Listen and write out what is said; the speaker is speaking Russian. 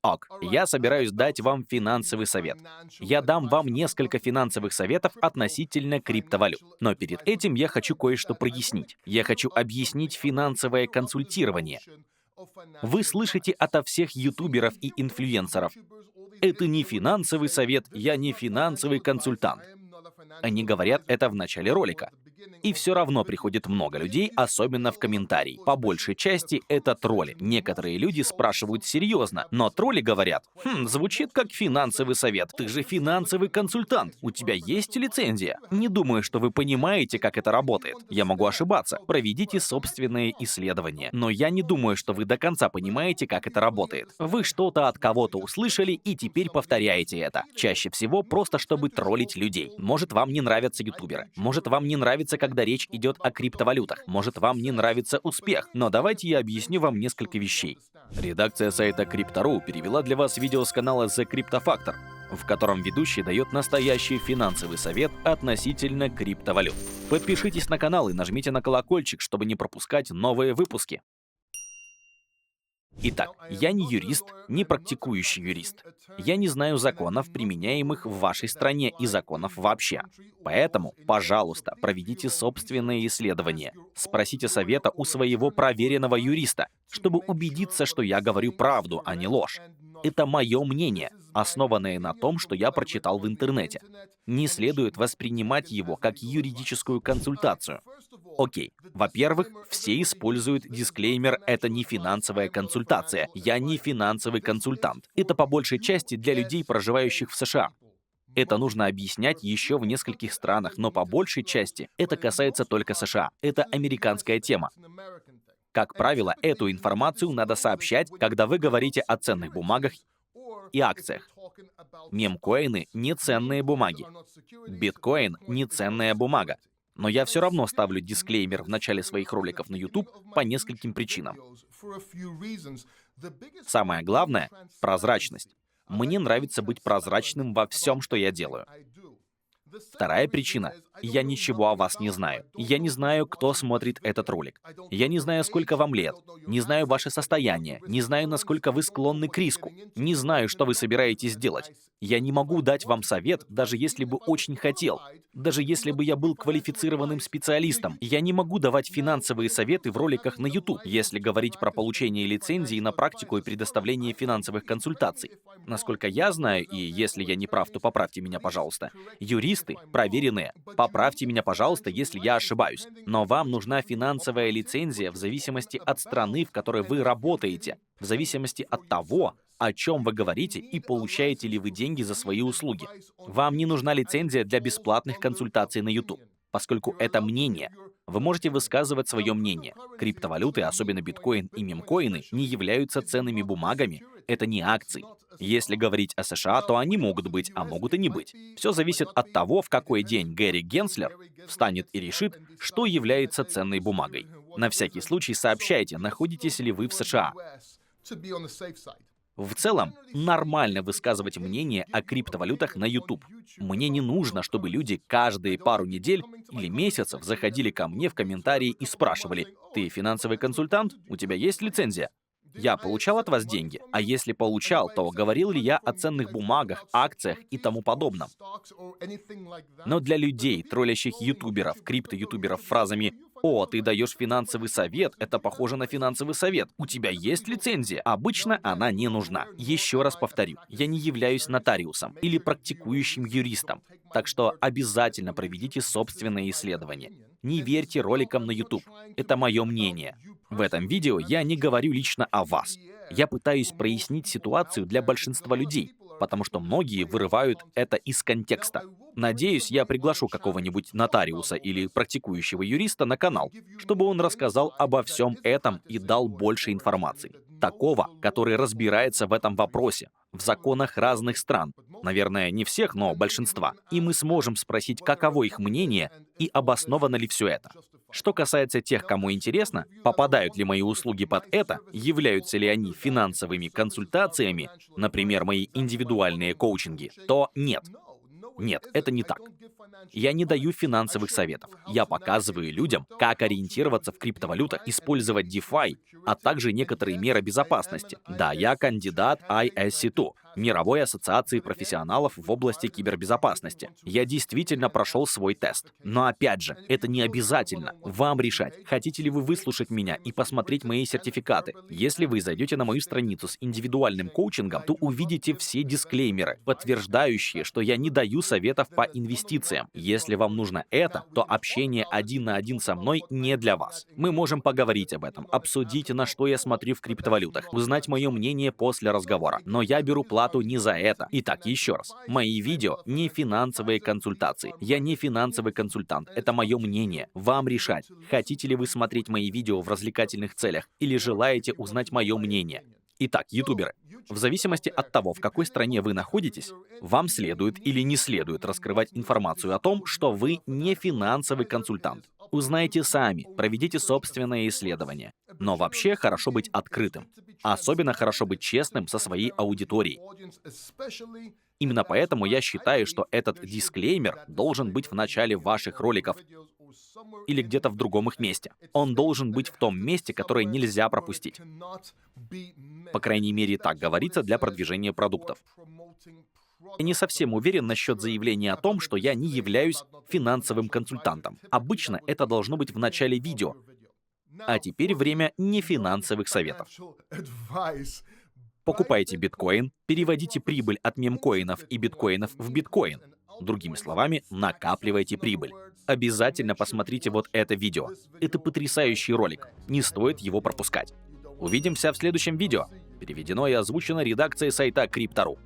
Ок, я собираюсь дать вам финансовый совет. Я дам вам несколько финансовых советов относительно криптовалют. Но перед этим я хочу кое-что прояснить. Я хочу объяснить финансовое консультирование. Вы слышите ото всех ютуберов и инфлюенсеров: это не финансовый совет, я не финансовый консультант. Они говорят это в начале ролика. И все равно приходит много людей, особенно в комментарии. По большей части это тролли. Некоторые люди спрашивают серьезно, но тролли говорят: звучит как финансовый совет, ты же финансовый консультант, у тебя есть лицензия. Не думаю, что вы понимаете, как это работает. Я могу ошибаться, проведите собственные исследования. Но я не думаю, что вы до конца понимаете, как это работает. Вы что-то от кого-то услышали и теперь повторяете это. Чаще всего просто чтобы троллить людей. Может, вам не нравятся ютуберы. Может, вам не нравится, когда речь идет о криптовалютах. Может, вам не нравится успех. Но давайте я объясню вам несколько вещей. Редакция сайта Crypto.ru перевела для вас видео с канала The Crypto Factor, в котором ведущий дает настоящий финансовый совет относительно криптовалют. Подпишитесь на канал и нажмите на колокольчик, чтобы не пропускать новые выпуски. Итак, я не юрист, не практикующий юрист. Я не знаю законов, применяемых в вашей стране, и законов вообще. Поэтому, пожалуйста, проведите собственные исследования. Спросите совета у своего проверенного юриста, чтобы убедиться, что я говорю правду, а не ложь. Это мое мнение, основанное на том, что я прочитал в интернете. Не следует воспринимать его как юридическую консультацию. Окей, во-первых, все используют дисклеймер «это не финансовая консультация», «я не финансовый консультант». Это по большей части для людей, проживающих в США. Это нужно объяснять еще в нескольких странах, но по большей части это касается только США. Это американская тема. Как правило, эту информацию надо сообщать, когда вы говорите о ценных бумагах и акциях. Мемкоины — не ценные бумаги. Биткоин — не ценная бумага. Но я все равно ставлю дисклеймер в начале своих роликов на YouTube по нескольким причинам. Самое главное — прозрачность. Мне нравится быть прозрачным во всем, что я делаю. Вторая причина — я ничего о вас не знаю. Я не знаю, кто смотрит этот ролик. Я не знаю, сколько вам лет. Не знаю ваше состояние. Не знаю, насколько вы склонны к риску. Не знаю, что вы собираетесь делать. Я не могу дать вам совет, даже если бы очень хотел. Даже если бы я был квалифицированным специалистом. Я не могу давать финансовые советы в роликах на YouTube, если говорить про получение лицензии на практику и предоставление финансовых консультаций. Насколько я знаю, и если я не прав, то поправьте меня, пожалуйста, юристы проверенные. Поправьте меня, пожалуйста, если я ошибаюсь. Но вам нужна финансовая лицензия в зависимости от страны, в которой вы работаете, в зависимости от того, о чем вы говорите и получаете ли вы деньги за свои услуги. Вам не нужна лицензия для бесплатных консультаций на YouTube, поскольку это мнение. Вы можете высказывать свое мнение. Криптовалюты, особенно биткоин и мемкоины, не являются ценными бумагами. Это не акции. Если говорить о США, то они могут быть, а могут и не быть. Все зависит от того, в какой день Гэри Генслер встанет и решит, что является ценной бумагой. На всякий случай сообщайте, находитесь ли вы в США. В целом, нормально высказывать мнение о криптовалютах на YouTube. Мне не нужно, чтобы люди каждые пару недель или месяцев заходили ко мне в комментарии и спрашивали: «Ты финансовый консультант? У тебя есть лицензия? Я получал от вас деньги? А если получал, то говорил ли я о ценных бумагах, акциях и тому подобном?» Но для людей, троллящих ютуберов, крипто-ютуберов фразами «О, ты даешь финансовый совет, это похоже на финансовый совет, у тебя есть лицензия?» Обычно она не нужна. Еще раз повторю, я не являюсь нотариусом или практикующим юристом, так что обязательно проведите собственные исследования. Не верьте роликам на YouTube. Это мое мнение. В этом видео я не говорю лично о вас. Я пытаюсь прояснить ситуацию для большинства людей, потому что многие вырывают это из контекста. Надеюсь, я приглашу какого-нибудь нотариуса или практикующего юриста на канал, чтобы он рассказал обо всем этом и дал больше информации. Такого, который разбирается в этом вопросе, в законах разных стран. Наверное, не всех, но большинства. И мы сможем спросить, каково их мнение и обосновано ли все это. Что касается тех, кому интересно, попадают ли мои услуги под это, являются ли они финансовыми консультациями, например, мои индивидуальные коучинги, то нет. Нет, это не так. Я не даю финансовых советов. Я показываю людям, как ориентироваться в криптовалютах, использовать DeFi, а также некоторые меры безопасности. Да, я кандидат ISC2, Мировой ассоциации профессионалов в области кибербезопасности. Я действительно прошел свой тест. Но опять же, это не обязательно. Вам решать, хотите ли вы выслушать меня и посмотреть мои сертификаты. Если вы зайдете на мою страницу с индивидуальным коучингом, то увидите все дисклеймеры, подтверждающие, что я не даю советов по инвестициям. Если вам нужно это, то общение 1 на 1 со мной не для вас. Мы можем поговорить об этом, обсудить, на что я смотрю в криптовалютах, узнать мое мнение после разговора. Но я беру плату не за это. Итак, еще раз. Мои видео не финансовые консультации. Я не финансовый консультант. Это мое мнение. Вам решать, хотите ли вы смотреть мои видео в развлекательных целях или желаете узнать мое мнение. Итак, ютуберы, в зависимости от того, в какой стране вы находитесь, вам следует или не следует раскрывать информацию о том, что вы не финансовый консультант. Узнайте сами, проведите собственное исследование. Но вообще хорошо быть открытым. Особенно хорошо быть честным со своей аудиторией. Именно поэтому я считаю, что этот дисклеймер должен быть в начале ваших роликов или где-то в другом их месте. Он должен быть в том месте, которое нельзя пропустить. По крайней мере, так говорится для продвижения продуктов. Я не совсем уверен насчет заявления о том, что я не являюсь финансовым консультантом. Обычно это должно быть в начале видео. А теперь время нефинансовых советов. Покупайте биткоин, переводите прибыль от мемкоинов и биткоинов в биткоин. Другими словами, накапливайте прибыль. Обязательно посмотрите вот это видео. Это потрясающий ролик. Не стоит его пропускать. Увидимся в следующем видео. Переведено и озвучено редакцией сайта Crypto.ru.